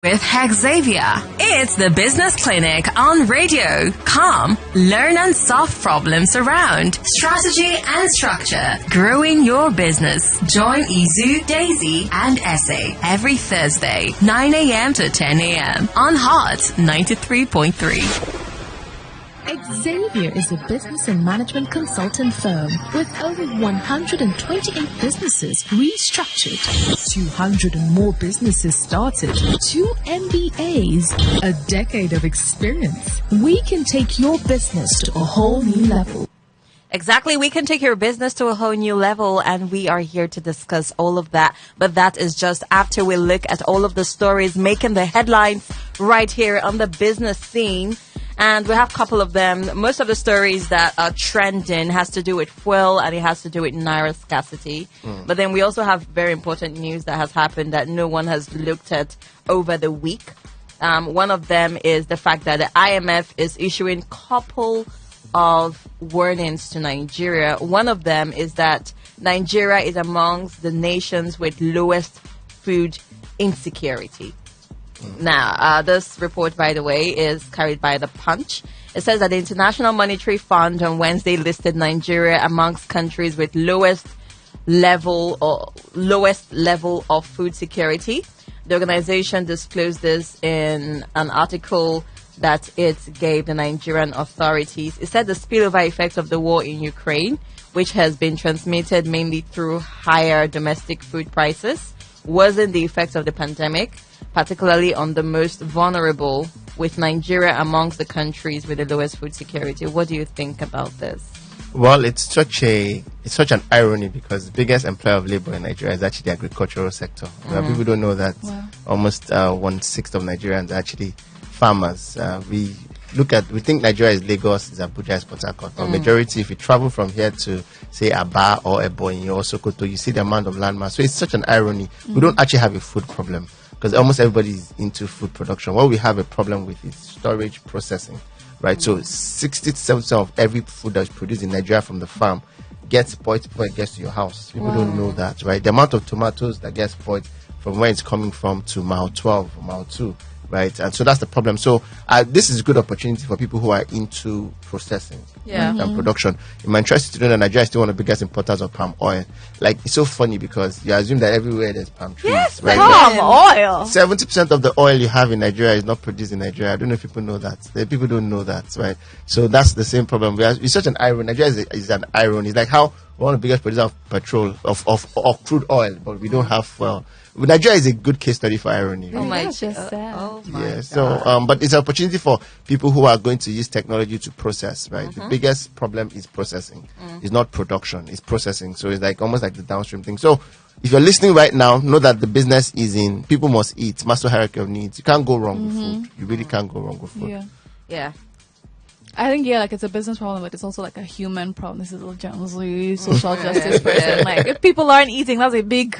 With Hexavia. It's the business clinic on radio. Come, learn and solve problems around strategy and structure. Growing your business. Join Eizu, Daisy and Essay every Thursday, 9 a.m. to 10 a.m. on Hot 93.3. Hexavia is a business and management consulting firm with over 128 businesses restructured, 200 and more businesses started, 2 MBAs, a decade of experience. We can take your business to a whole new level. Exactly. We can take your business to a whole new level, and we are here to discuss all of that. But that is just after we look at all of the stories making the headlines right here on the business scene. And we have a couple of them. Most of the stories that are trending has to do with fuel, and it has to do with naira scarcity. But then we also have very important news that has happened that no one has looked at over the week. One of them is the fact that the IMF is issuing couple of warnings to Nigeria. One of them is that Nigeria is amongst the nations with lowest food insecurity. Now, this report, by the way, is carried by The Punch. It says that the International Monetary Fund on Wednesday listed Nigeria amongst countries with lowest level of food security. The organization disclosed this in an article that it gave the Nigerian authorities. It said the spillover effects of the war in Ukraine, which has been transmitted mainly through higher domestic food prices, wasn't the effects of the pandemic, particularly on the most vulnerable, with Nigeria amongst the countries with the lowest food security. What do you think about this? Well, it's such an irony because the biggest employer of labor in Nigeria is actually the agricultural sector. People don't know that almost 1/6 of Nigerians are actually farmers. We think Nigeria is Lagos, is Abuja, is Port Harcourt. But majority, if you travel from here to say Aba or Ebonyi or Sokoto, you see the amount of landmass. So it's such an irony. We don't actually have a food problem, because almost everybody is into food production. What we have a problem with is storage processing, right? So 60 to 70% of every food that's produced in Nigeria from the farm gets spoiled before it gets to your house. People don't know that, right? The amount of tomatoes that gets spoiled from where it's coming from to mile 12 or mile 2, right? And so that's the problem. So this is a good opportunity for people who are into processing and production. In my interest to know that Nigeria is still one of the biggest importers of palm oil. Like, it's so funny because you assume that everywhere there's palm trees. Yes, right? palm oil. 70% of the oil you have in Nigeria is not produced in Nigeria. I don't know if people know that. People don't know that, right? So that's the same problem. It's such an irony. Nigeria is an irony. It's like how we're one of the biggest producers of petrol, of crude oil, but we don't have Nigeria is a good case study for irony. Oh my God. So, but it's an opportunity for people who are going to use technology to process, right? The biggest problem is processing. It's not production, it's processing. So it's like almost like the downstream thing. So if you're listening right now, know that the business is in people must eat, master hierarchy of needs. You can't go wrong with food. You really can't go wrong with food. Yeah. I think, like, it's a business problem, but it's also, like, a human problem. This is a generally social justice person. Like, if people aren't eating, that's a big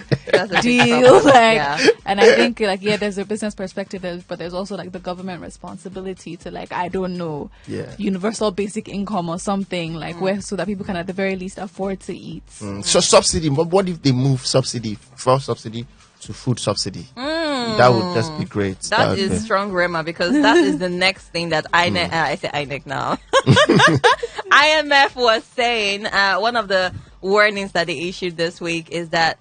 deal. And I think, like, there's a business perspective, but there's also, like, the government responsibility to, like, I don't know, universal basic income or something, like, so that people can, at the very least, afford to eat. So subsidy, but what if they move fuel subsidy to food subsidy? That would just be great. That is strong grammar, because that is the next thing that I say INEC now. IMF was saying, one of the warnings that they issued this week is that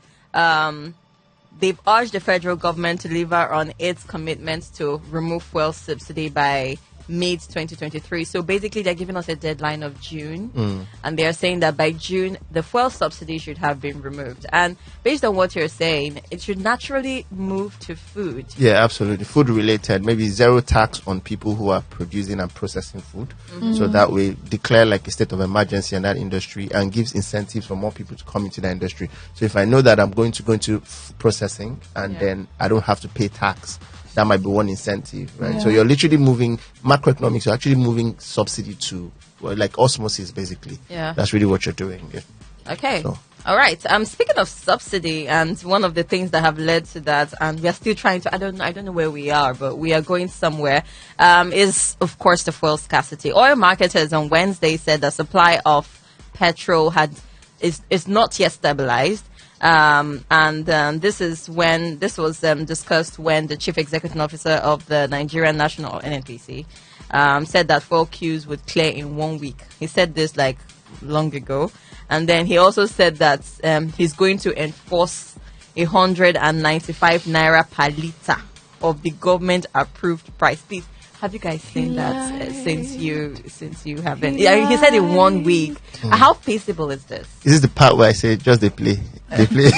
they've urged the federal government to deliver on its commitments to remove fuel subsidy by mid-2023. So basically, they're giving us a deadline of June, and they're saying that by June, the fuel subsidy should have been removed. And based on what you're saying, it should naturally move to food. Yeah, absolutely. Food-related, maybe zero tax on people who are producing and processing food. So that way, declare like a state of emergency in that industry and gives incentives for more people to come into the industry. So if I know that I'm going to go into processing and then I don't have to pay tax, that might be one incentive, right? So you're literally moving macroeconomics. You're actually moving subsidy to like osmosis, basically. Yeah, that's really what you're doing. Okay. So. All right. Speaking of subsidy, and one of the things that have led to that, and we are still trying to, I don't know where we are, but we are going somewhere, is of course the fuel scarcity. Oil marketers on Wednesday said the supply of petrol is not yet stabilized, This was discussed when the chief executive officer of the Nigerian National NNPC said that fuel queues would clear in 1 week. He said this like long ago, and then he also said that he's going to enforce 195 naira per liter of the government approved price. Please, have you guys seen that since you haven't? Yeah, he said in 1 week. How feasible is this? Is this the part where I say just they play? They play.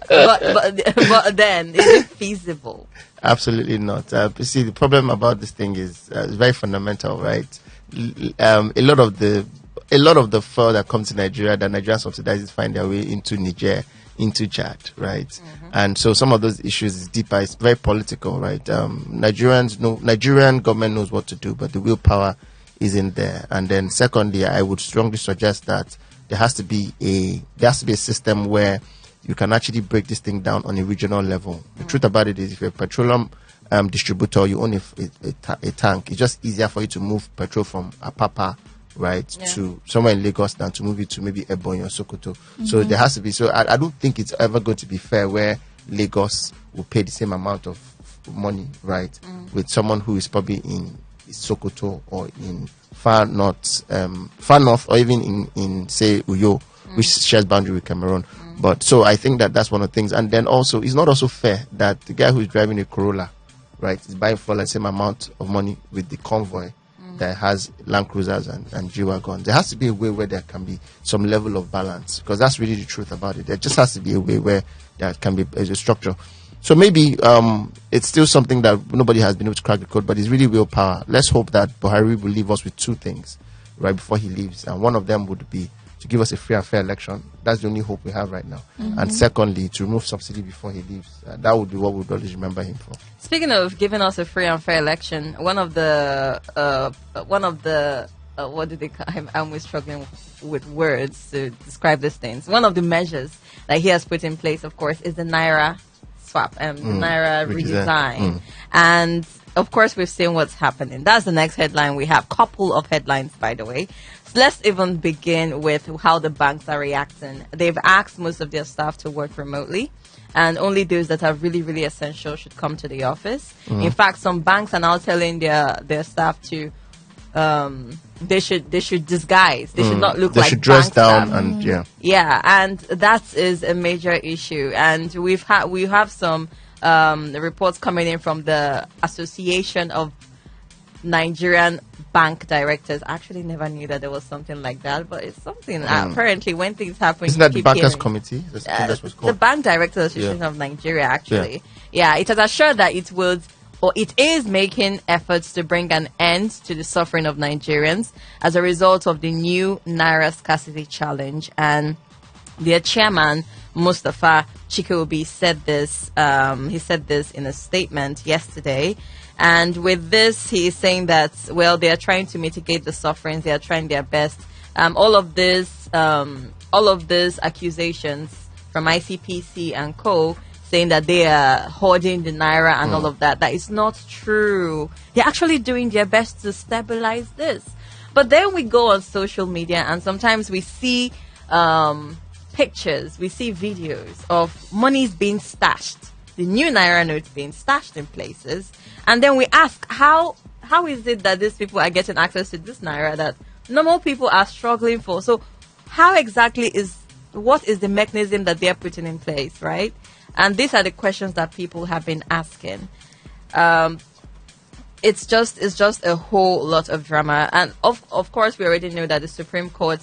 but then is it feasible? Absolutely not. See, the problem about this thing is it's very fundamental, right? A lot of the fuel that comes to Nigeria, that Nigeria subsidizes, find their way into Niger, into Chad, right? And so some of those issues is deeper. It's very political, right? Nigerian government knows what to do, but the willpower isn't there. And then secondly, I would strongly suggest that there has to be a system where you can actually break this thing down on a regional level. The truth about it is, if you're a petroleum distributor, you own a tank, it's just easier for you to move petrol from Apapa, right, to somewhere in Lagos than to move it to maybe Ebonyi or Sokoto. So there has to be. So I don't think it's ever going to be fair where Lagos will pay the same amount of money, right, with someone who is probably in Sokoto or in far north, or even in say Uyo, which shares boundary with Cameroon. But so I think that's one of the things. And then also, it's not also fair that the guy who is driving a Corolla, right, is buying for the same amount of money with the convoy that has Land Cruisers and G-Wagons. There has to be a way where there can be some level of balance, because that's really the truth about it. There just has to be a way where there can be a structure. So maybe it's still something that nobody has been able to crack the code, but it's really willpower. Let's hope that Buhari will leave us with two things right before he leaves, and one of them would be to give us a free and fair election. That's the only hope we have right now. And secondly, to remove subsidy before he leaves. That would be what we'd always remember him for. Speaking of giving us a free and fair election, one of the what do they call? I'm always struggling with words to describe these things. One of the measures that he has put in place, of course, is the Naira swap, Naira redesign. And of course, we've seen what's happening. That's the next headline we have. Couple of headlines, by the way. So let's even begin with how the banks are reacting. They've asked most of their staff to work remotely, and only those that are really, really essential should come to the office. In fact, some banks are now telling their staff to they should disguise. They should not look like they should dress bank down staff. and And that is a major issue. And we have some reports coming in from the Association of Nigerian Bank Directors. I actually never knew that there was something like that, but it's something apparently when things happen. Isn't that the Bankers Committee? That's what's called. The Bank Directors Association of Nigeria, actually. Yeah, it has assured that it is making efforts to bring an end to the suffering of Nigerians as a result of the new Naira Scarcity Challenge. And their chairman, Mustafa Chikobi, said this. He said this in a statement yesterday. And with this, he is saying that, well, they are trying to mitigate the sufferings. They are trying their best. All of these accusations from ICPC and co, saying that they are hoarding the Naira and all of that is not true. They're actually doing their best to stabilize this. But then we go on social media and sometimes we see pictures, we see videos of monies being stashed, the new Naira notes being stashed in places. And then we ask, how is it that these people are getting access to this Naira that normal people are struggling for? So how exactly what is the mechanism that they're putting in place, right? And these are the questions that people have been asking. It's just a whole lot of drama. And of course, we already know that the Supreme Court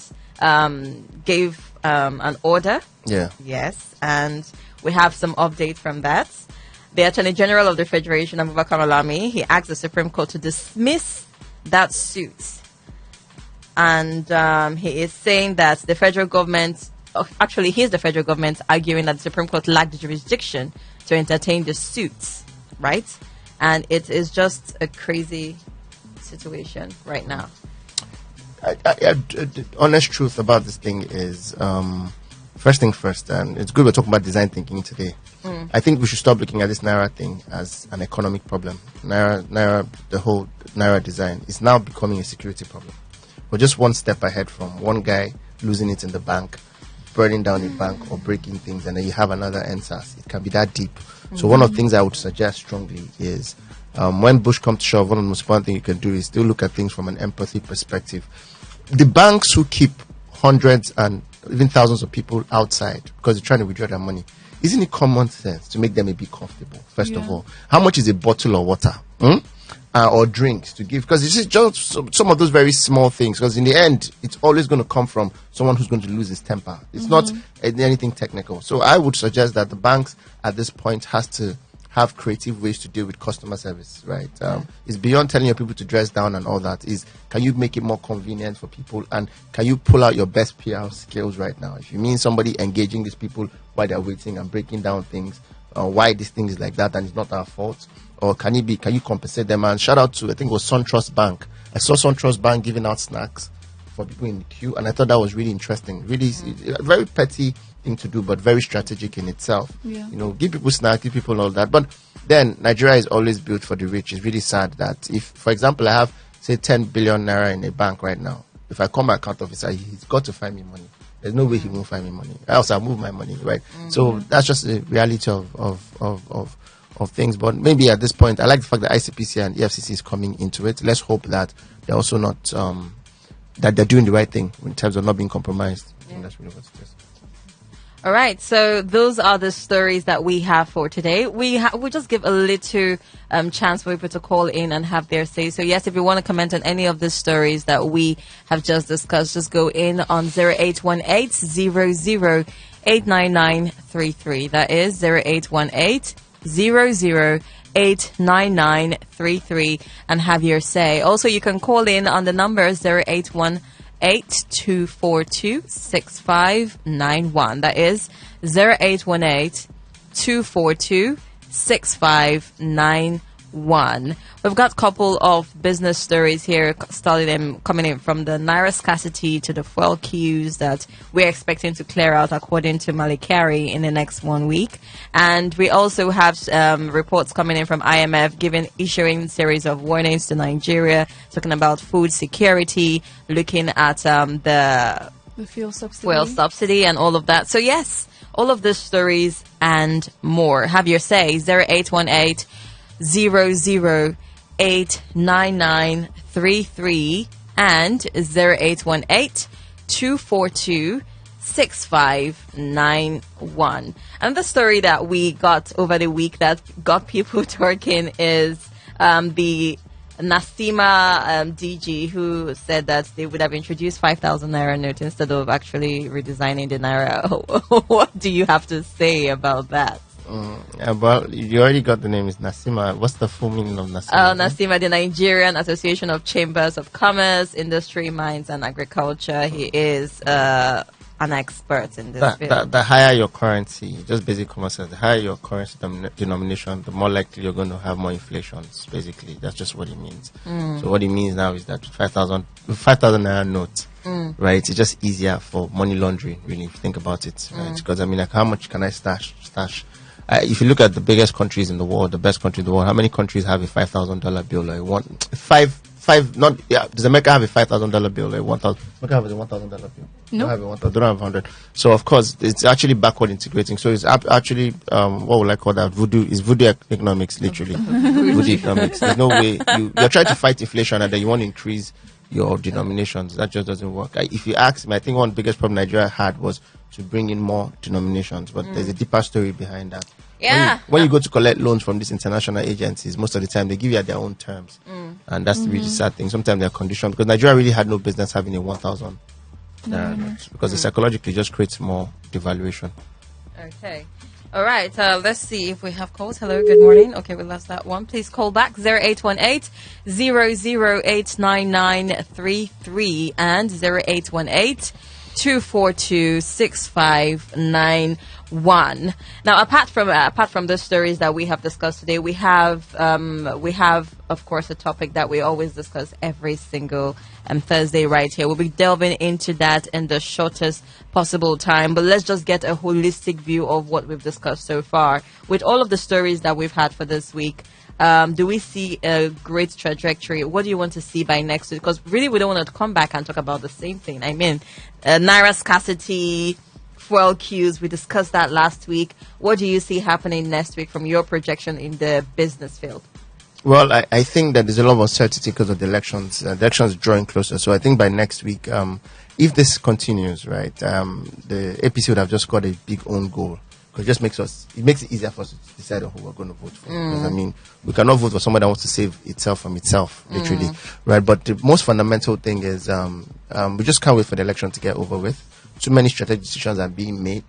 gave an order. Yeah. Yes. And we have some update from that. The Attorney General of the Federation, Abubakar Malami, he asked the Supreme Court to dismiss that suit. And he is saying that the federal government, actually, he's the federal government arguing that the Supreme Court lacked the jurisdiction to entertain the suits, right? And it is just a crazy situation right now. The honest truth about this thing is, first thing first, and it's good we're talking about design thinking today. I think we should stop looking at this Naira thing as an economic problem. Naira, the whole Naira design is now becoming a security problem. We're just one step ahead from one guy losing it in the bank burning down a bank or breaking things, and then you have another NSAS. It can be that deep. So one of the things I would suggest strongly is when push comes to shove, one of the most important things you can do is still look at things from an empathy perspective. The banks who keep hundreds and even thousands of people outside because they're trying to withdraw their money, isn't it common sense to make them a bit comfortable? First of all, how much is a bottle of water or drinks to give? Because this is just some of those very small things. Because in the end, it's always going to come from someone who's going to lose his temper. It's not anything technical. So I would suggest that the banks at this point has to have creative ways to deal with customer service, right? It's beyond telling your people to dress down and all that. Is can you make it more convenient for people, and can you pull out your best PR skills right now? If you mean somebody engaging these people while they're waiting and breaking down things, why this thing is like that and it's not our fault, or can you compensate them? And shout out to, I think it was SunTrust Bank. I saw SunTrust Bank giving out snacks for people in the queue, and I thought that was really interesting. Really, a very petty thing to do, but very strategic in itself. Yeah. You know, give people snacks, give people all that. But then Nigeria is always built for the rich. It's really sad that if, for example, I have say 10 billion naira in a bank right now, if I call my account officer, he's got to find me money. There's no way he won't find me money. Else I'll move my money, right? So that's just the reality of things. But maybe at this point, I like the fact that ICPC and EFCC is coming into it. Let's hope that they're also not that they're doing the right thing in terms of not being compromised. I think that's really what it is. All right, so those are the stories that we have for today. We just give a little chance for people to call in and have their say. So yes, if you want to comment on any of the stories that we have just discussed, just go in on 0818-00-89933. That is 0818-00-89933 and have your say. Also, you can call in on the number 0818-242-6591. That is 0818-242-6591. We've got a couple of business stories here, coming in from the Naira scarcity to the fuel queues that we're expecting to clear out according to Malikari in the next 1 week. And we also have reports coming in from IMF issuing series of warnings to Nigeria, talking about food security, looking at the fuel subsidy and all of that. So yes, all of these stories and more. Have your say. 0818 00-89933 and 0818-242-6591. And the story that we got over the week that got people talking is the Nasima DG, who said that they would have introduced 5,000 Naira note instead of actually redesigning the Naira. What do you have to say about that? Well, you already got the name. Is Nasima. What's the full meaning of Nasima? Nasima, the Nigerian Association of Chambers of Commerce, Industry, Mines and Agriculture. He is an expert in this field. The higher your currency, just basic common sense, the higher your currency denomination, the more likely you're going to have more inflations. Basically, that's just what it means. So what it means now is that 5,000 Naira note, right? It's just easier for money laundering, really, if you think about it, right? Because I mean, like, how much can I stash? If you look at the biggest countries in the world, the best country in the world, how many countries have a $5,000 bill? Like does America have a $5,000 bill? Like 1,000? America have a $1,000 bill? No. They don't have 100. So of course, it's actually backward integrating. So it's actually, what would I call that? Voodoo economics, literally. Voodoo economics. There's no way you're trying to fight inflation and then you want to increase your denominations. That just doesn't work. If you ask me, I think one of the biggest problems Nigeria had was to bring in more denominations, but there's a deeper story behind that. Yeah. When you go to collect loans from these international agencies, most of the time they give you at their own terms, and that's the really sad thing. Sometimes they're conditioned because Nigeria really had no business having a 1,000 note because it psychologically just creates more devaluation. Okay. All right. Let's see if we have calls. Hello. Good morning. Okay, we lost that one. Please call back 0818-0089933 and 0818-242-6591. Now, apart from the stories that we have discussed today, we have of course a topic that we always discuss every single Thursday right here. We'll be delving into that in the shortest possible time, but let's just get a holistic view of what we've discussed so far. With all of the stories that we've had for this week, do we see a great trajectory? What do you want to see by next week? Because really, we don't want to come back and talk about the same thing. I mean, Naira scarcity, fuel queues. We discussed that last week. What do you see happening next week from your projection in the business field? Well, I think that there's a lot of uncertainty because of the elections. The elections drawing closer. So I think by next week, if this continues, right, the APC would have just got a big own goal. Because it just makes it easier for us to decide on who we're going to vote for. Because, I mean, we cannot vote for someone that wants to save itself from itself, literally, right? But the most fundamental thing is we just can't wait for the election to get over with. Too many strategic decisions are being made.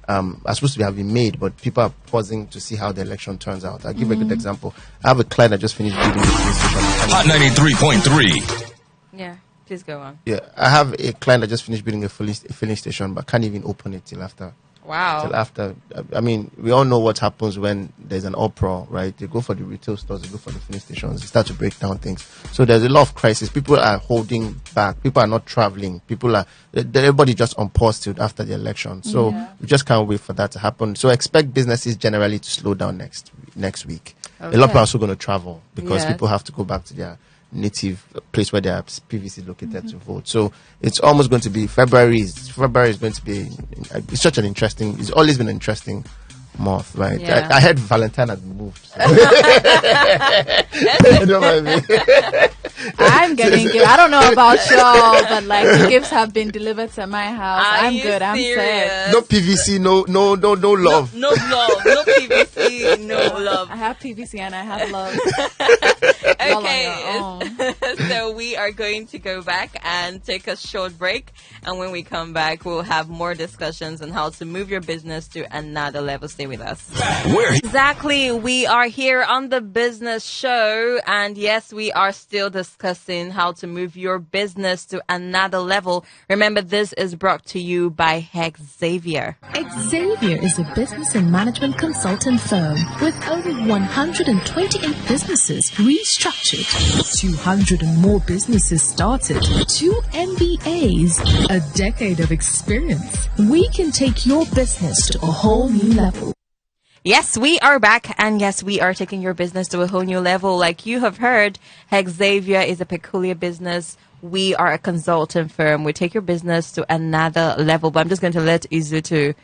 Are supposed to have been made, but people are pausing to see how the election turns out. I'll give a good example. I have a client that just finished building a police station. Hot 93.3. Yeah, please go on. Yeah, I have a client that just finished building a filling station, but can't even open it till after. Wow. Till after. I mean, we all know what happens when there's an uproar, right? They go for the retail stores, they go for the filling stations, they start to break down things. So there's a lot of crisis. People are holding back. People are not traveling. Everybody just on pause till after the election. So we just can't wait for that to happen. So expect businesses generally to slow down next week. Okay. A lot of people are also going to travel because people have to go back to their native place where they are previously located to vote. So it's almost going to be February is going to be it's such an interesting, it's always been an interesting month, right? Yeah. I heard Valentine had moved. So. You know what I mean? I'm getting gifts. I don't know about y'all, but like the gifts have been delivered to my house. I'm good. I'm set. No PVC, no love. No love. No PVC, no love. I have PVC and I have love. Okay, so we are going to go back and take a short break, and when we come back, we'll have more discussions on how to move your business to another level. Stay with us. Exactly, we are here on the business show, and yes, we are still discussing how to move your business to another level. Remember, this is brought to you by Hexavia. Xavier is a business and management consultant firm with over 128 businesses restructured, 200 and more businesses started, 2 MBAs, a decade of experience. We can take your business to a whole new level. Yes, we are back, and yes, we are taking your business to a whole new level. Like you have heard, Hexavia is a peculiar business. We are a consultant firm. We take your business to another level. But I'm just going to let Eizu to,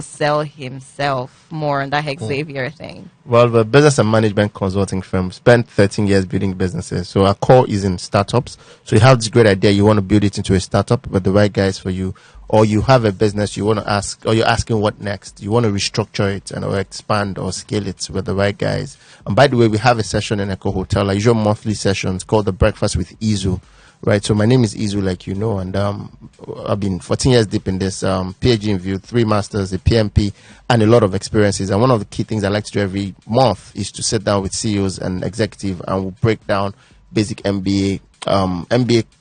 sell himself more on that Hexavia thing. Well, the business and management consulting firm spent 13 years building businesses. So our core is in startups. So you have this great idea, you want to build it into a startup, but the right guys for you. Or you have a business you want to ask, or you're asking what next. You want to restructure it or expand or scale it with the right guys. And by the way, we have a session in Echo Hotel, our usual monthly sessions called the Breakfast with Eizu. Right, so my name is Eizu, like you know, and I've been 14 years deep in this, PhD in View, 3 masters, a PMP, and a lot of experiences. And one of the key things I like to do every month is to sit down with CEOs and executives, and we'll break down basic MBA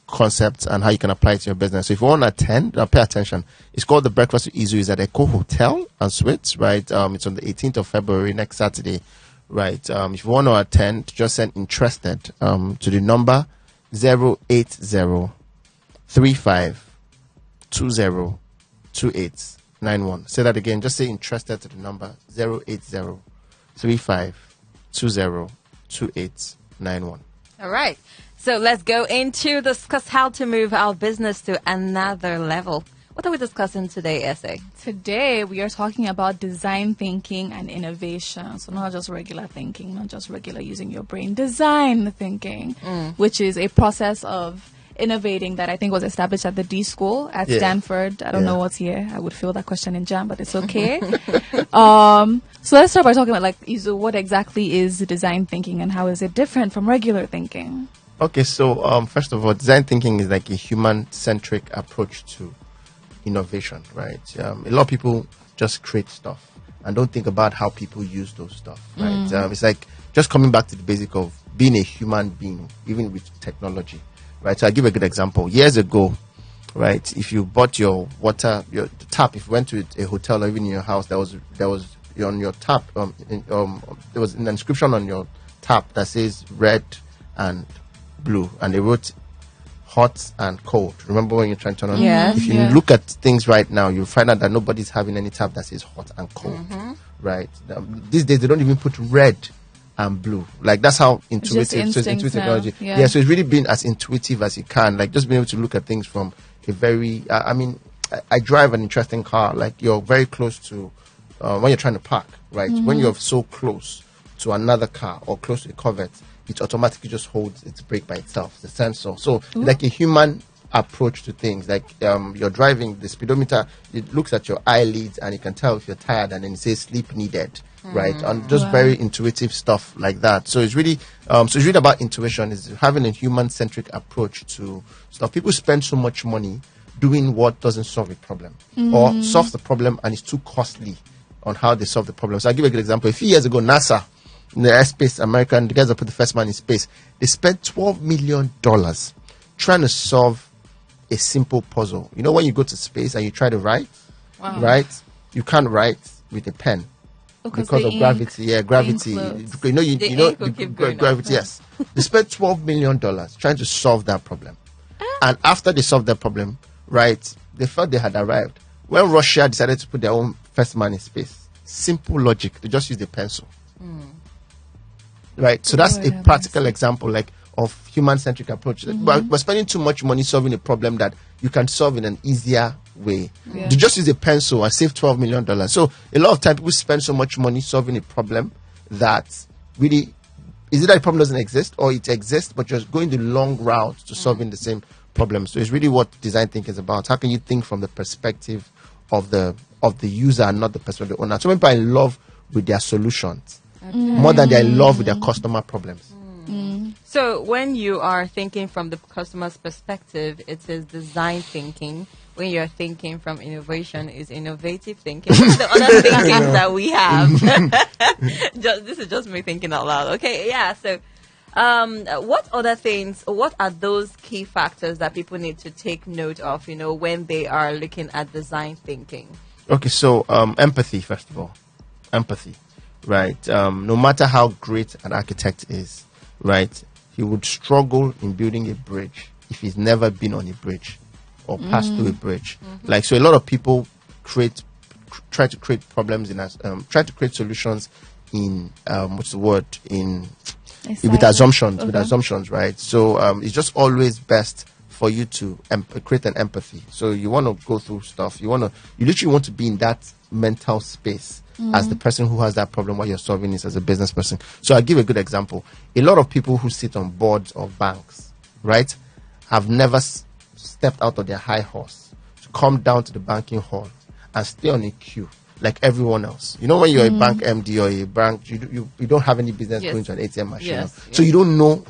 concepts and how you can apply it to your business. So if you want to attend, pay attention. It's called the Breakfast with Eizu. It's at Echo Hotel and Suites, right? It's on the 18th of February, next Saturday, right? If you want to attend, just send interested to the number 08035202891. Say that again. Just say interested to the number 08035202891. All right. So let's go into discuss how to move our business to another level. What are we discussing today, Essay? Today, we are talking about design thinking and innovation. So not just regular thinking, not just regular using your brain. Design thinking, which is a process of innovating that I think was established at the D School at Stanford. I don't know what's here. I would fill that question in jam, but it's okay. So let's start by talking about, Eizu, what exactly is design thinking and how is it different from regular thinking? Okay, so first of all, design thinking is like a human-centric approach to innovation, right? A lot of people just create stuff and don't think about how people use those stuff, right? It's like just coming back to the basic of being a human being, even with technology, right? So I'll give a good example. Years ago, right, if you bought your water, your tap, if you went to a hotel or even in your house, there was on your tap, there was an inscription on your tap that says red and blue, and they wrote hot and cold. Remember when you're trying to turn on? Yes. If you look at things right now, you'll find out that nobody's having any tap that says hot and cold, right? These days, they don't even put red and blue. Like, that's how intuitive. So it's intuitive technology. Yeah, so it's really been as intuitive as you can. Like, just being able to look at things from a very, I drive an interesting car. Like you're very close to when you're trying to park, right? When you're so close to another car or close to a covert, it automatically just holds its brake by itself, the sensor. So like a human approach to things, like you're driving, the speedometer, it looks at your eyelids and it can tell if you're tired, and then it says sleep needed, right? And just very intuitive stuff like that. So it's really about intuition, is having a human-centric approach to stuff. People spend so much money doing what doesn't solve a problem or solves the problem and it's too costly on how they solve the problem. So I'll give a good example. A few years ago, NASA, in the airspace, American, the guys that put the first man in space, they spent $12 million trying to solve a simple puzzle. You know, when you go to space and you try to write, right? You can't write with a pen because of gravity. Yeah, gravity. You know, gravity. Yes, they spent $12 million trying to solve that problem, and after they solved that problem, right, they felt they had arrived. When Russia decided to put their own first man in space, simple logic. They just used a pencil, right? So that's a practical example, like, of human-centric approach. But we're spending too much money solving a problem that you can solve in an easier way. To just use a pencil and save $12 million. So a lot of time people spend so much money solving a problem that really, is it that the problem doesn't exist, or it exists but just going the long route to solving the same problem? So it's really what design thinking is about. How can you think from the perspective of the user and not the perspective of the owner? So many people are in love with their solutions more than they're in love with their customer problems. So when you are thinking from the customer's perspective, it is design thinking. When you're thinking from innovation, is innovative thinking. What are the other thinkings that we have? This is just me thinking out loud. Okay, yeah. So what other things, what are those key factors that people need to take note of, you know, when they are looking at design thinking? Okay, so empathy, first of all. Empathy, right? No matter how great an architect is, right, he would struggle in building a bridge if he's never been on a bridge or passed through a bridge. Like, so a lot of people try to create problems try to create solutions in with assumptions, right? So it's just always best for you to create an empathy. So you want to go through stuff. You literally want to be in that mental space as the person who has that problem while you're solving it as a business person. So I'll give a good example. A lot of people who sit on boards of banks, right, have never stepped out of their high horse to come down to the banking hall and stay on a queue like everyone else. You know, when you're a bank MD or a bank, you don't have any business going to an ATM machine. So you don't know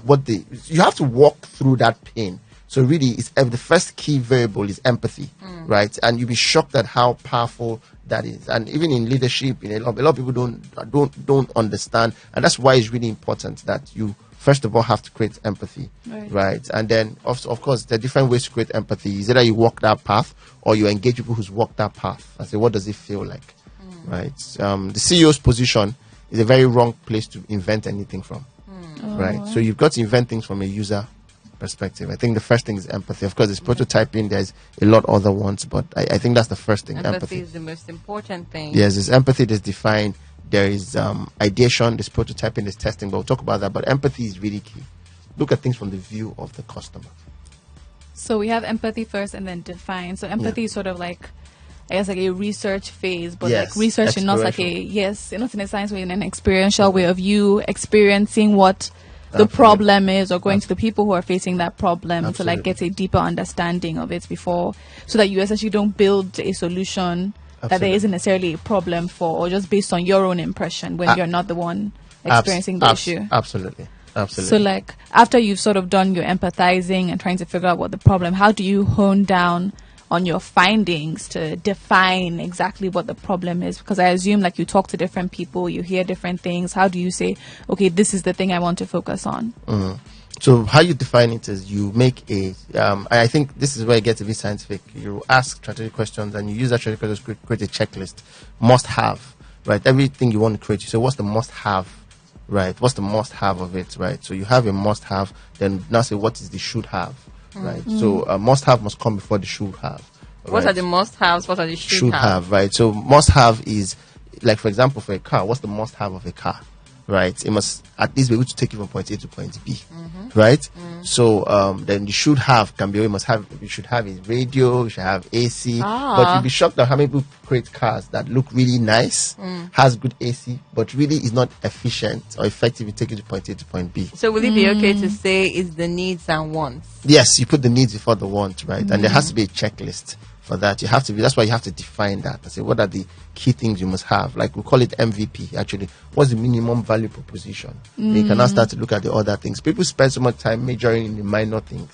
you have to walk through that pain. So really, the first key variable is empathy, right? And you'll be shocked at how powerful that is. And even in leadership, a lot of people don't understand, and that's why it's really important that you first of all have to create empathy, right? And then, of course, there are different ways to create empathy. Is either you walk that path or you engage people who's walked that path and say, what does it feel like, right? The CEO's position is a very wrong place to invent anything from, right? So you've got to invent things from a user perspective. I think the first thing is empathy. Of course, there's prototyping, there's a lot other ones, but I think that's the first thing. Empathy is the most important thing. Yes, there's empathy, there's define, there is ideation, there's prototyping, there's testing, but we'll talk about that. But empathy is really key. Look at things from the view of the customer. So we have empathy first and then define. So empathy is sort of like, I guess, like a research phase, but like research and not like not in a science way, in an experiential way of you experiencing what the problem is, or going to the people who are facing that problem to like get a deeper understanding of it before, so that you essentially don't build a solution that there isn't necessarily a problem for, or just based on your own impression when you're not the one experiencing the issue. Absolutely. So like after you've sort of done your empathizing and trying to figure out what the problem, how do you hone down on your findings to define exactly what the problem is? Because I assume like you talk to different people, you hear different things. How do you say, okay, this is the thing I want to focus on? So how you define it is you make I think this is where it gets a bit scientific. You ask strategic questions and you use that strategic questions to create a checklist. Must have, right? Everything you want to create, you say, what's the must have, right? What's the must have of it, right? So you have a must have, then now say, what is the should have? Right, so must have must come before the should have. Right? What are the must haves? What are the should have? Right. So must have is, like, for example, for a car, what's the must have of a car? right? It must at least be able to take you from point A to point B, right? So then you should have you should have a radio, you should have AC, but you'll be shocked at how many people create cars that look really nice, has good AC, but really is not efficient or effective in taking you to point A to point B. So will it be okay to say it's the needs and wants? Yes, you put the needs before the want, right? And there has to be a checklist for that. That's why you have to define that and say what are the key things you must have. Like we call it MVP actually. What's the minimum value proposition? You can now start to look at the other things. People spend so much time majoring in the minor things.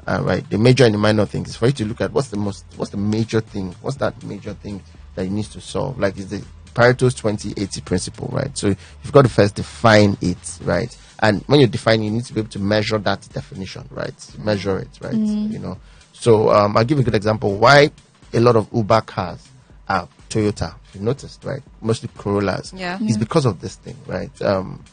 Right? They major in the minor things. It's for you to look at what's the major thing? What's that major thing that you need to solve? Like is the Pareto's 20-80 principle, right? So you've got to first define it, right? And when you're defining, you need to be able to measure that definition, right? Measure it, right? You know. So I'll give you a good example. Why a lot of Uber cars are Toyota, if you noticed, right? Mostly Corollas. Is because of this thing, right?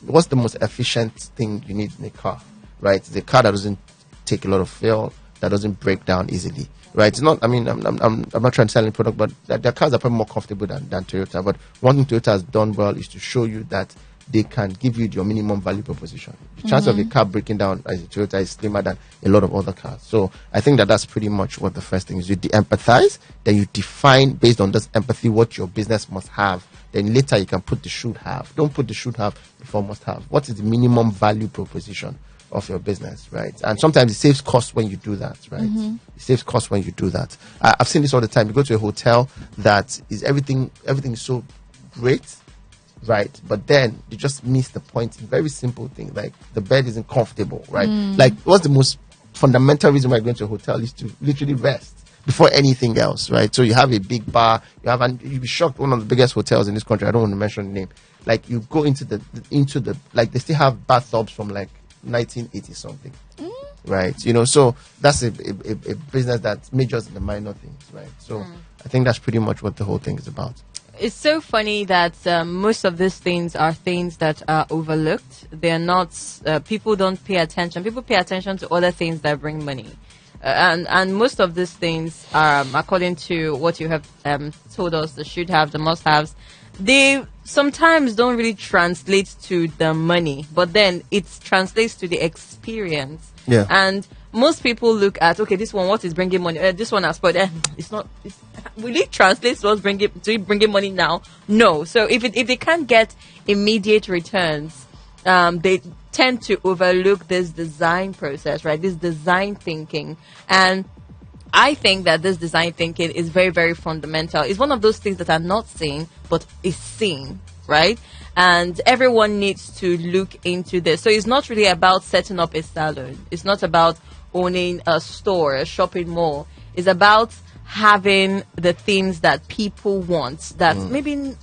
What's the most efficient thing you need in a car, right? It's a car that doesn't take a lot of fuel, that doesn't break down easily, right? It's not, I mean, I'm not trying to sell any product, but their cars are probably more comfortable than Toyota. But one thing Toyota has done well is to show you that they can give you your minimum value proposition. The chance of a car breaking down as a Toyota is slimmer than a lot of other cars. So I think that's pretty much what the first thing is. You de-empathize, then you define based on this empathy what your business must have. Then later you can put the should have. Don't put the should have before must have. What is the minimum value proposition of your business, right? And sometimes it saves cost when you do that, right? It saves cost when you do that. I've seen this all the time. You go to a hotel that is everything is so great, right? But then you just miss the point. Very simple thing, like the bed isn't comfortable, right? Like what's the most fundamental reason why you're going to a hotel is to literally rest before anything else, right? So you have a big bar, and you'll be shocked. One of the biggest hotels in this country, I don't want to mention the name. Like you go into the like they still have bathtubs from like 1980 something, right? You know, so that's a business that majors in the minor things, right? So I think that's pretty much what the whole thing is about. It's so funny that most of these things are things that are overlooked. They're not, people don't pay attention. People pay attention to other things that bring money. And most of these things, according to what you have told us, the should have, the must haves, they sometimes don't really translate to the money, but then it translates to the experience. Yeah. And most people look at, okay, this one, what is bringing money? This one has spoiled. It's not. Will it translate to us bringing money now? No. So if they can't get immediate returns, they tend to overlook this design process, right? This design thinking. And I think that this design thinking is very, very fundamental. It's one of those things that are not seen, but is seen, right? And everyone needs to look into this. So it's not really about setting up a salon. It's not about owning a store, a shopping mall. It's about having the things that people want that maybe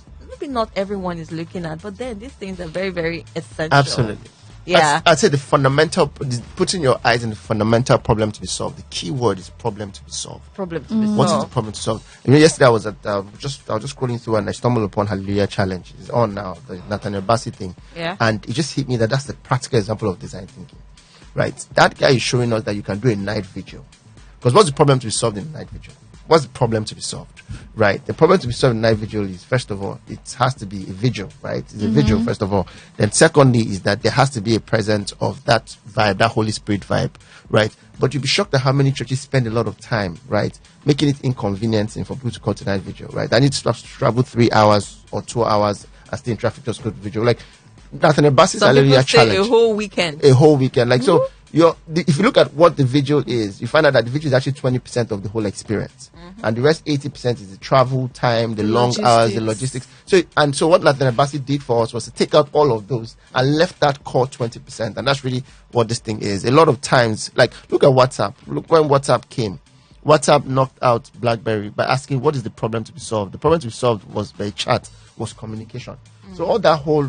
not everyone is looking at, but then these things are very, very essential. Absolutely. Yeah. I'd say the fundamental, putting your eyes on the fundamental problem to be solved. The key word is problem to be solved. Problem to be solved. What is the problem to solve? You know, yesterday I was just scrolling through and I stumbled upon Hallelujah Challenge. It's on now, the Nathaniel Bassey thing. Yeah. And it just hit me that's the practical example of design thinking. Right? That guy is showing us that you can do a night vigil. Because what's the problem to be solved in a night vigil? What's the problem to be solved? Right? The problem to be solved in night vigil is, first of all, it has to be a vigil, right? It's a vigil, first of all. Then secondly is that there has to be a presence of that vibe, that Holy Spirit vibe, right? But you'll be shocked at how many churches spend a lot of time, right, making it inconveniencing for people to come to night vigil, right? I need to travel 3 hours or 2 hours and stay in traffic just to go to vigil. Like, Nathaniel Bassey's Hallelujah Challenge. A whole weekend. A whole weekend. Like, so if you look at what the vigil is, you find out that the vigil is actually 20% of the whole experience. And the rest 80% is the travel time, the long hours, the logistics. So what Nathaniel Bassey did for us was to take out all of those and left that core 20%. And that's really what this thing is. A lot of times, like, look at WhatsApp. Look when WhatsApp came. WhatsApp knocked out BlackBerry by asking what is the problem to be solved. The problem to be solved was by chat, was communication. So all that whole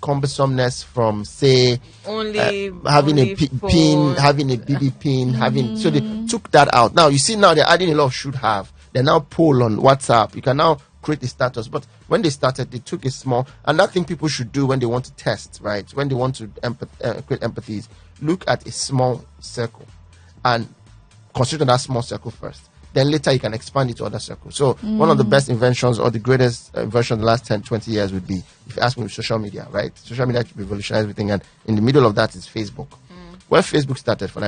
cumbersomeness from, say, having a pin, having a BB pin, so they took that out. Now you see, now they're adding a lot of should have. They're now poll on WhatsApp. You can now create a status. But when they started, they took a small, and that thing people should do when they want to test, right? When they want to create empathies, look at a small circle and consider that small circle first. then later you can expand it to other circles. So one of the best inventions or the greatest invention of the last 10, 20 years would be, if you ask me, social media, right? Social media revolutionized everything, and in the middle of that is Facebook. When Facebook started, for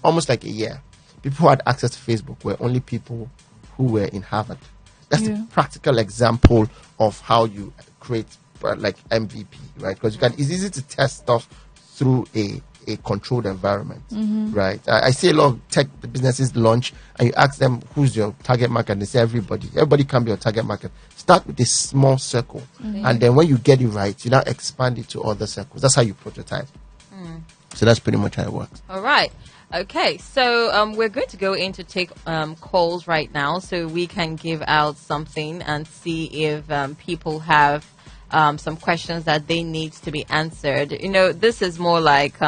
almost like a year, people who had access to Facebook were only people who were in Harvard. That's the practical example of how you create like MVP, right? Because it's easy to test stuff through a controlled environment, right? I see a lot of tech businesses launch, and you ask them who's your target market, and they say everybody. Everybody can be your target market. Start with a small circle, and then when you get it right, you now expand it to other circles. That's how you prototype. So that's pretty much how it works. All right. Okay, so we're going to go in to take calls right now, so we can give out something and see if people have some questions that they need to be answered. You know, this is more like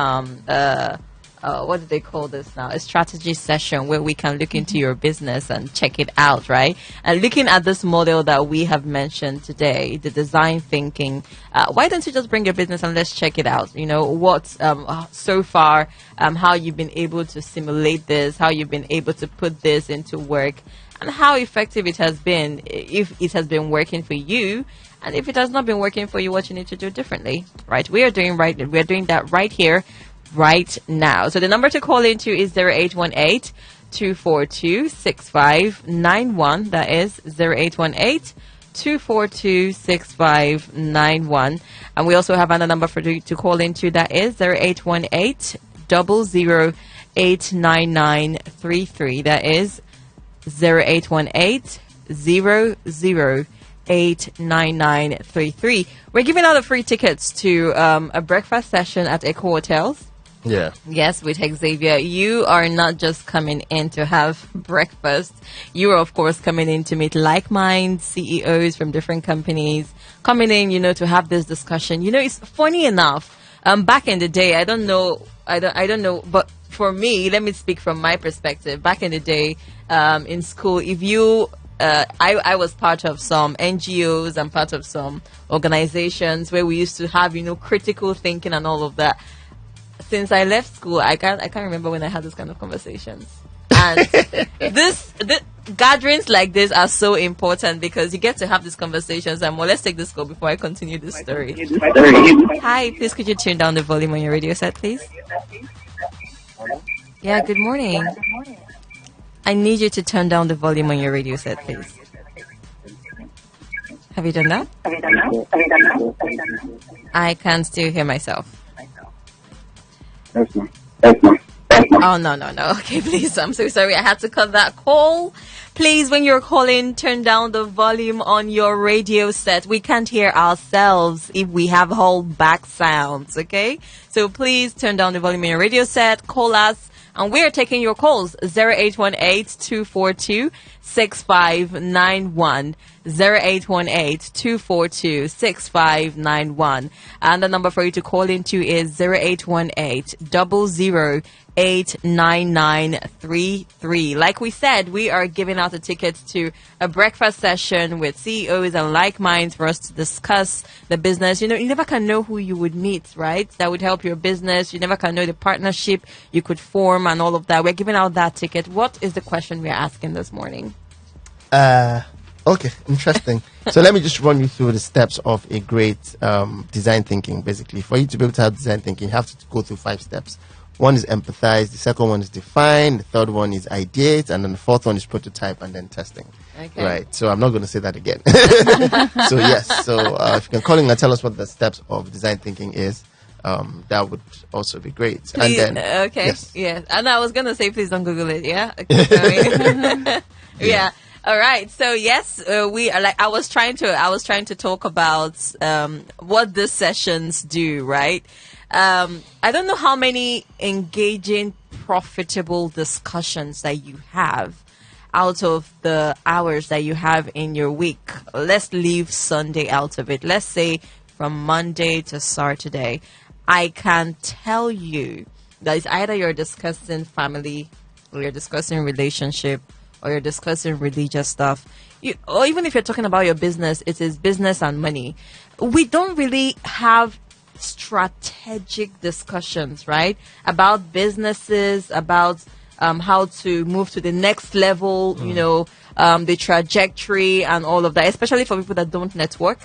what do they call this now? A strategy session where we can look into your business and check it out, right? And looking at this model that we have mentioned today, the design thinking, why don't you just bring your business and let's check it out? You know, what's so far, how you've been able to simulate this, how you've been able to put this into work, and how effective it has been, if it has been working for you. And if it has not been working for you, what you need to do differently, right? We're doing that right here, right now. So the number to call into is 0818-242-6591. That is 0818-242-6591. And we also have another number for you to call into. That is 0818-00-89933. That is 0818-00-89933. We're giving out the free tickets to a breakfast session at Echo Hotels. Yeah. Yes, with Hexavia. You are not just coming in to have breakfast. You are, of course, coming in to meet like-minded CEOs from different companies, coming in, you know, to have this discussion. You know, it's funny enough. Back in the day, I don't know, but for me, let me speak from my perspective. Back in the day, in school, if you I was part of some NGOs and part of some organizations where we used to have, you know, critical thinking and all of that. Since I left school, I can't remember when I had this kind of conversations. And the gatherings like this are so important because you get to have these conversations. And well, let's take this call before I continue this story. Hi, please could you turn down the volume on your radio set, please? Yeah, good morning. I need you to turn down the volume on your radio set, please. Have you done that? I can still hear myself. Oh, no. Okay, please. I'm so sorry. I had to cut that call. Please, when you're calling, turn down the volume on your radio set. We can't hear ourselves if we have whole back sounds, okay? So please turn down the volume on your radio set. Call us. And we're taking your calls, 0818-242-6591, 0818-242-6591. And the number for you to call into is 0818-00-89933. Like we said, we are giving out a ticket to a breakfast session with CEOs and like minds for us to discuss the business. You know, you never can know who you would meet, right? That would help your business. You never can know the partnership you could form and all of that. We're giving out that ticket. What is the question we're asking this morning? Okay, interesting. So let me just run you through the steps of a great design thinking. Basically, for you to be able to have design thinking, you have to go through 5 steps. One is empathize, the second one is define, the third one is ideate, and then the fourth one is prototype and then testing. Okay. Right, so I'm not going to say that again. So yes, if you can call in and tell us what the steps of design thinking is, that would also be great. Please, and then, okay, yes. Yeah. And I was going to say, please don't Google it, yeah? Okay, yeah. All right. So yes, we are I was trying to talk about what the sessions do, right? I don't know how many engaging, profitable discussions that you have out of the hours that you have in your week. Let's leave Sunday out of it. Let's say from Monday to Saturday. I can tell you that it's either you're discussing family or you're discussing relationship or you're discussing religious stuff, or even if you're talking about your business, it is business and money. We don't really have strategic discussions, right? About businesses, about how to move to the next level, the trajectory and all of that, especially for people that don't network.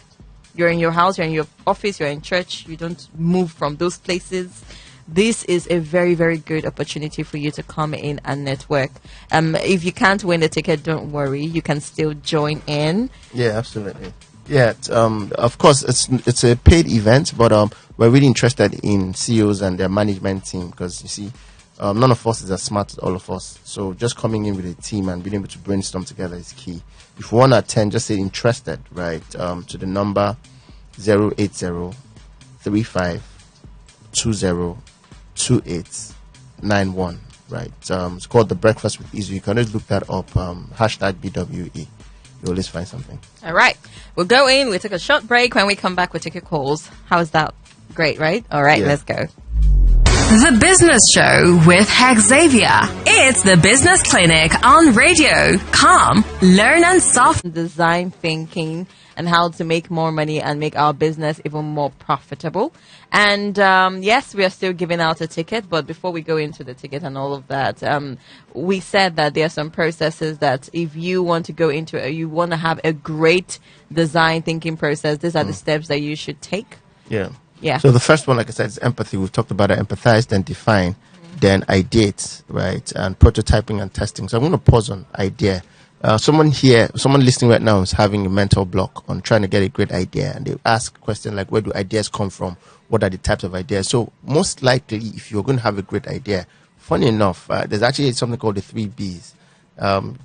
You're in your house, you're in your office, you're in church, you don't move from those places. This is a very, very good opportunity for you to come in and network. If you can't win the ticket, don't worry. You can still join in. Yeah, absolutely. Yeah, of course, it's a paid event, but we're really interested in CEOs and their management team because, you see, none of us is as smart as all of us. So just coming in with a team and being able to brainstorm together is key. If you want to attend, just say interested, right, to the number 080-3520-2891, right? It's called the Breakfast with Eizu. You can always look that up, hashtag BWE. You'll always find something. All right. We'll go in. We'll take a short break. When we come back, we'll take your calls. How is that? Great, right? All right, Let's go. The Business Show with Hexavia. It's the Business Clinic on radio. Come, learn and soft design thinking and how to make more money and make our business even more profitable. And yes, we are still giving out a ticket, but before we go into the ticket and all of that, we said that there are some processes that if you want to go into it, you want to have a great design thinking process, these are the steps that you should take. Yeah. Yeah. So the first one, like I said, is empathy. We've talked about it, empathize, then define, then ideate, right? And prototyping and testing. So I'm going to pause on idea. Someone listening right now is having a mental block on trying to get a great idea. And they ask a question like, where do ideas come from? What are the types of ideas? So most likely, if you're going to have a great idea, funny enough, there's actually something called the 3 Bs.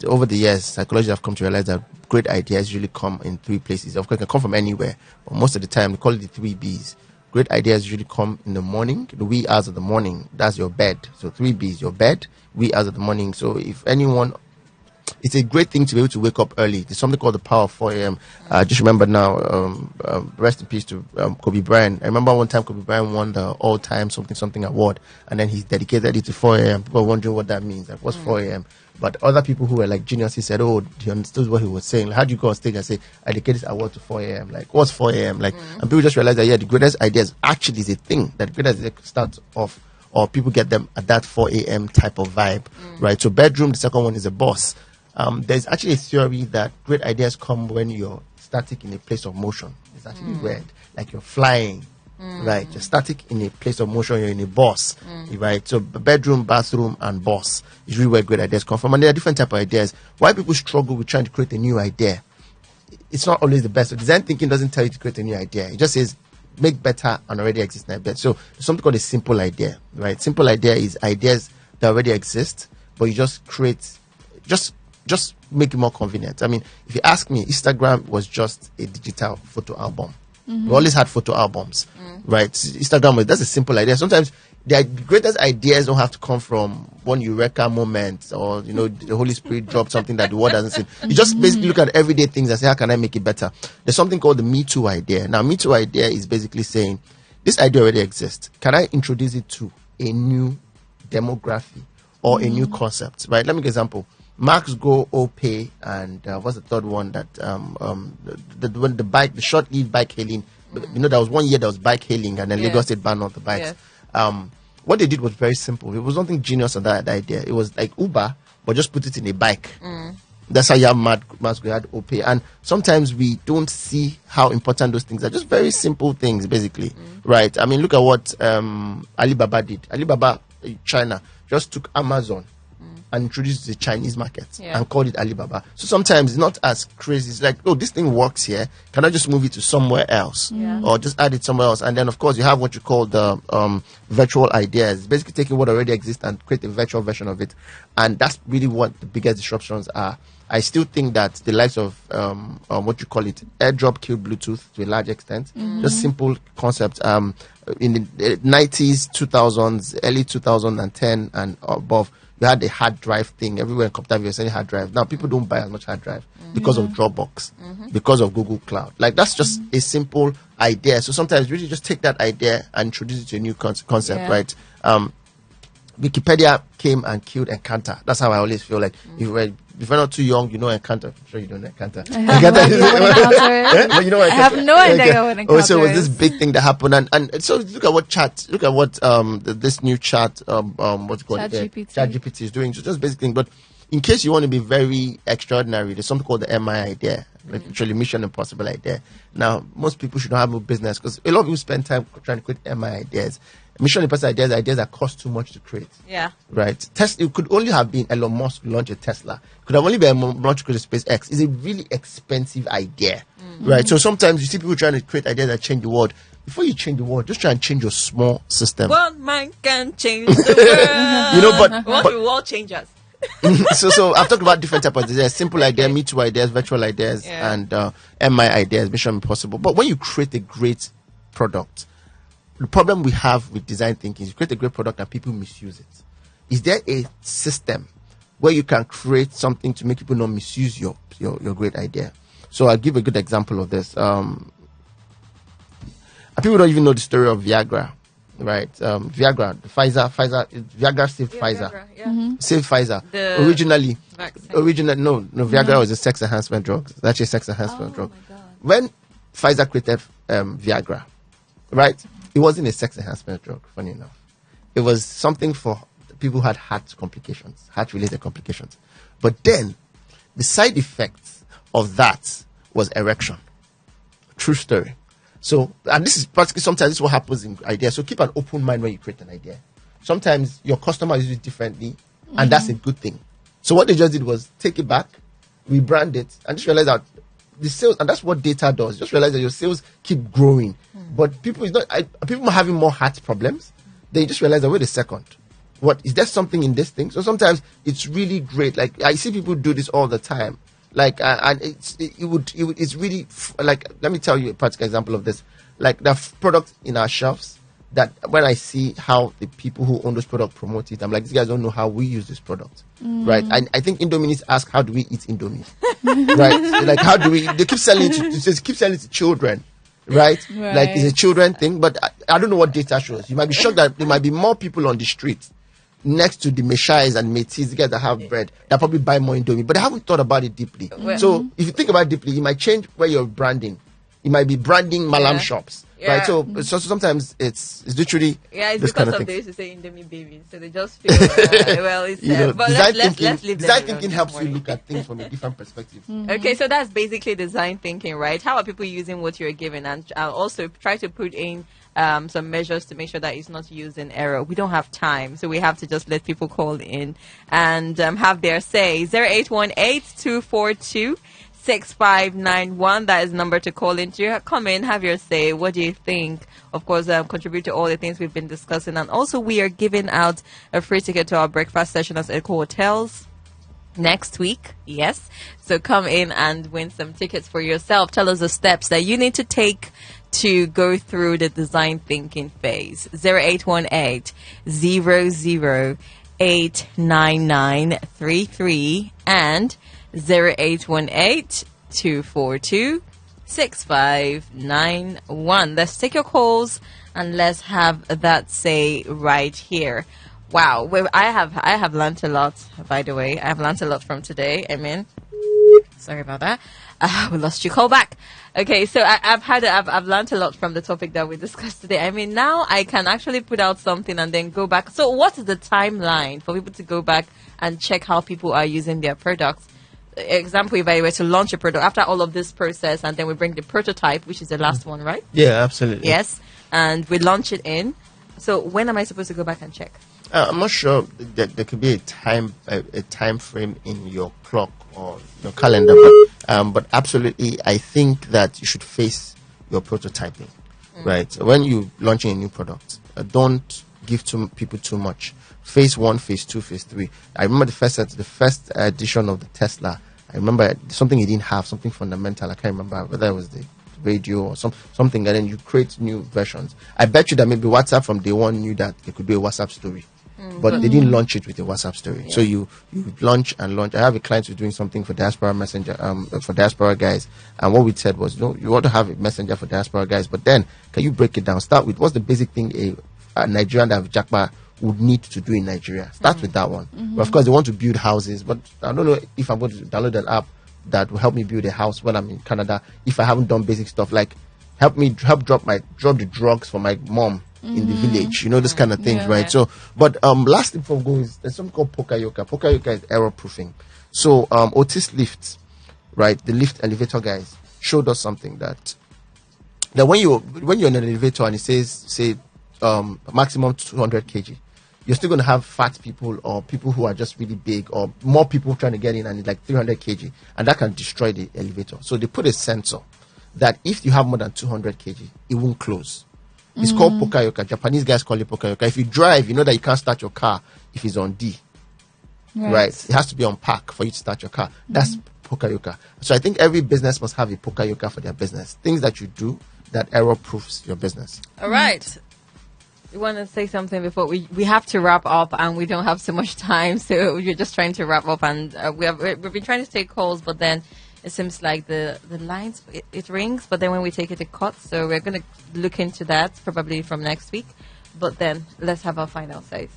Over the years, psychologists have come to realize that great ideas usually come in 3 places. Of course, they can come from anywhere, but most of the time, they call it the 3 Bs. Great ideas usually come in the morning, the wee hours of the morning. That's your bed. So 3 Bs, your bed, wee hours of the morning. So if anyone, it's a great thing to be able to wake up early. There's something called the power of 4 a.m. Just remember now, rest in peace to Kobe Bryant. I remember one time Kobe Bryant won the all-time something award, and then he dedicated it to 4 a.m. People were wondering what that means. Like, what's 4 a.m.? But other people who were like geniuses said, oh, he understood what he was saying. Like, how do you go on stage and say, I dedicate this award to 4 a.m.? Like, what's 4 a.m.? Like, and people just realize that, yeah, the greatest ideas actually is a thing. That the greatest ideas start off, or people get them at that 4 a.m. type of vibe, right? So bedroom, the second one is a boss. There's actually a theory that great ideas come when you're static in a place of motion. It's actually weird. Like you're flying. Right, you're static in a place of motion, you're in a bus, right? So bedroom, bathroom, and bus is really where great ideas come from. And there are different type of ideas. Why people struggle with trying to create a new idea, it's not always the best. So design thinking doesn't tell you to create a new idea. It just says make better an already existing idea. So there's something called a simple idea, right? Simple idea is ideas that already exist, but you just create, just make it more convenient. I mean, if you ask me, Instagram was just a digital photo album. We always had photo albums, right? Instagram, that's a simple idea. Sometimes the greatest ideas don't have to come from one eureka moment or, the Holy Spirit dropped something that the world hasn't seen. You just basically look at everyday things and say, how can I make it better? There's something called the Me Too idea. Now, Me Too idea is basically saying, this idea already exists. Can I introduce it to a new demography or a new concept, right? Let me give an example. Max Go, Opay, and what's the third one that the short-lived bike hailing? There was one year there was bike hailing, and then Lagos State banned all the bikes. Yes. What they did was very simple. It was nothing genius on that idea. It was like Uber, but just put it in a bike. That's how you have Max Go, had Opay, and sometimes we don't see how important those things are. Just very simple things, basically, right? I mean, look at what Alibaba did. Alibaba, China, just took Amazon and introduced the Chinese market and called it Alibaba. So sometimes it's not as crazy. It's like, oh, this thing works here. Can I just move it to somewhere else? Or just add it somewhere else? And then, of course, you have what you call the virtual ideas. It's basically taking what already exists and create a virtual version of it. And that's really what the biggest disruptions are. I still think that the likes of what you call it, airdrop killed Bluetooth to a large extent. Just simple concepts. In the 90s, 2000s, early 2010 and above, you had the hard drive thing. Everywhere in computer, you're saying hard drive. Now, people don't buy as much hard drive because of Dropbox, because of Google Cloud. Like, that's just a simple idea. So sometimes you really just take that idea and introduce it to a new concept, right? Wikipedia came and killed Encanter. That's how I always feel like if you're not too young, you know Encanter. I'm sure you don't know Encanter. I have no idea what Encanter is. But you know what I have no idea what Encanter is. So it was this big thing that happened, and so look at what this new chat what's it called ChatGPT is doing. So just basic thing. But in case you want to be very extraordinary, there's something called the MI idea, like literally Mission Impossible idea. Now most people should not have a business because a lot of people spend time trying to create MI ideas. Mission Impossible ideas that cost too much to create. Yeah. Right. Tesla. It could only have been Elon Musk launch a Tesla. It could have only been Elon Musk create a SpaceX. It's a really expensive idea. Right. So sometimes you see people trying to create ideas that change the world. Before you change the world, just try and change your small system. One man can change the world. but the world changes. so I've talked about different types of ideas: simple ideas, Me Too ideas, virtual ideas, and MI ideas, Mission Impossible. But when you create a great product, the problem we have with design thinking is you create a great product and people misuse it. Is there a system where you can create something to make people not misuse your great idea? So I'll give a good example of this. And people don't even know the story of Viagra. Right, Viagra, Viagra saved Pfizer. Saved Pfizer. Originally, Viagra was a sex enhancement drug. It's actually a sex enhancement drug. When Pfizer created Viagra, right, it wasn't a sex enhancement drug. Funny enough, it was something for people who had heart-related complications. But then, the side effects of that was erection. True story. So, and this is practically sometimes this is what happens in ideas. So keep an open mind when you create an idea. Sometimes your customer uses it differently, and that's a good thing. So what they just did was take it back, rebrand it, and just realize that the sales, and that's what data does. Just realize that your sales keep growing, but people are having more heart problems. They just realize that wait a second, what is there something in this thing? So sometimes it's really great. Like I see people do this all the time. Like and it's really like, let me tell you a practical example of this. Like the product in our shelves that when I see how the people who own this product promote it, I'm like, these guys don't know how we use this product, right? And I think Indomie needs to ask, how do we eat Indomie, right? Like how do we? They keep selling it to children, right? Like it's a children thing, but I don't know what data shows. You might be shocked that there might be more people on the street next to the Meshais and Métis, the guys that have bread, that probably buy more Indomie, but they haven't thought about it deeply. So if you think about it deeply, you might change where you're branding. You might be branding Malam shops, right? So sometimes it's literally it's this because kind of of thing. they used to say Indomie babies, so they just feel it's but let's leave design thinking helps you look at things from a different perspective. Okay, so that's basically design thinking, right? How are people using what you're given, and also try to put in some measures to make sure that it's not used in error. We don't have time, so we have to just let people call in and have their say. 0818-242-6591. That is the number to call into. Come in, have your say. What do you think? Of course, contribute to all the things we've been discussing. And also, we are giving out a free ticket to our breakfast session at Echo Hotels next week. Yes. So come in and win some tickets for yourself. Tell us the steps that you need to take to go through the design thinking phase. 0818-008-9933 and 0818-242-6591. Let's take your calls and let's have that say right here. Wow, I have learned a lot, by the way. I have learned a lot from today. I mean, sorry about that. We lost your call back. Okay, so I've learned a lot from the topic that we discussed today. I mean, now I can actually put out something and then go back. So what is the timeline for people to go back and check how people are using their products? Example, if I were to launch a product after all of this process and then we bring the prototype, which is the last one, right? Yeah, absolutely. Yes, and we launch it in. So when am I supposed to go back and check? I'm not sure that there could be a time frame in your clock or your calendar, but absolutely, I think that you should face your prototyping, right? So when you're launching a new product, don't give people too much. Phase 1, phase 2, phase 3. I remember the first edition of the Tesla. I remember something it didn't have, something fundamental. I can't remember whether it was the radio or something, and then you create new versions. I bet you that maybe WhatsApp from day one knew that it could be a WhatsApp story. But they didn't launch it with a WhatsApp story. Yeah. So you launch and launch. I have a client who's doing something for Diaspora Messenger, for Diaspora guys. And what we said was, you want to have a messenger for Diaspora guys, but then can you break it down? Start with what's the basic thing a Nigerian that have Jackpot would need to do in Nigeria. Start with that one. But of course, they want to build houses, but I don't know if I'm going to download an app that will help me build a house when I'm in Canada if I haven't done basic stuff like help drop the drugs for my mom in the village. This kind of things, right? So, but last thing before we go is there's something called Pokayoka. Pokayoka is error proofing. So Otis Lifts, right? The lift elevator guys showed us something that when you're in an elevator and it says maximum 200 kg, you're still going to have fat people or people who are just really big or more people trying to get in and it's like 300 kg, and that can destroy the elevator. So they put a sensor that if you have more than 200 kg, it won't close. It's called Pokayoka. Japanese guys call it Pokayoka. If you drive, you know that you can't start your car if it's on D. Right? It has to be on park for you to start your car. That's Pokayoka. So I think every business must have a Pokayoka for their business. Things that you do that error proofs your business. All right. You want to say something before we have to wrap up, and we don't have so much time, so we're just trying to wrap up, and we've been trying to take calls, but then it seems like the lines it rings, but then when we take it cuts, so we're going to look into that probably from next week, but then let's have our final say.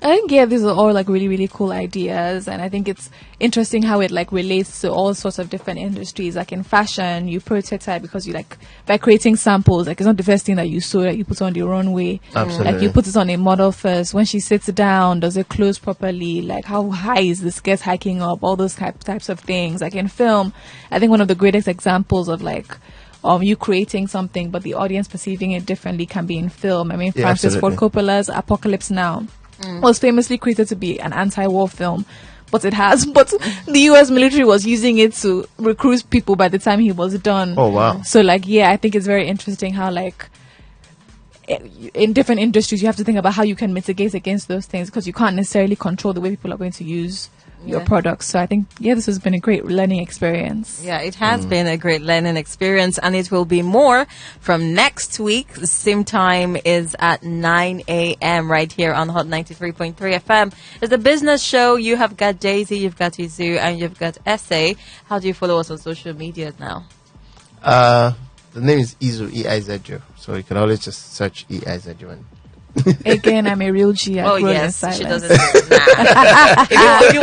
I think, these are all like really, really cool ideas. And I think it's interesting how it like relates to all sorts of different industries. Like in fashion, you prototype because you like, by creating samples, like it's not the first thing that you sew that you put on the runway. Absolutely. Like you put it on a model first. When she sits down, does it close properly? Like how high is the skirt hiking up? All those types of things. Like in film, I think one of the greatest examples of like, you creating something but the audience perceiving it differently can be in film. I mean, Francis Ford Coppola's Apocalypse Now was famously created to be an anti-war film, but the US military was using it to recruit people by the time he was done. Oh wow. So like, I think it's very interesting how like in different industries you have to think about how you can mitigate against those things, because you can't necessarily control the way people are going to use your products. So I think, this has been a great learning experience. Yeah, it has been a great learning experience, and it will be more from next week. The same time is at 9 a.m. right here on Hot 93.3 FM. It's a business show. You have got Daisy, you've got Izu, and you've got Essay. How do you follow us on social media now? The name is Eizu, E-I-Z-U. So you can always just search E-I-Z-U and Again, I'm a real G. Oh yes, she doesn't. Nah. If you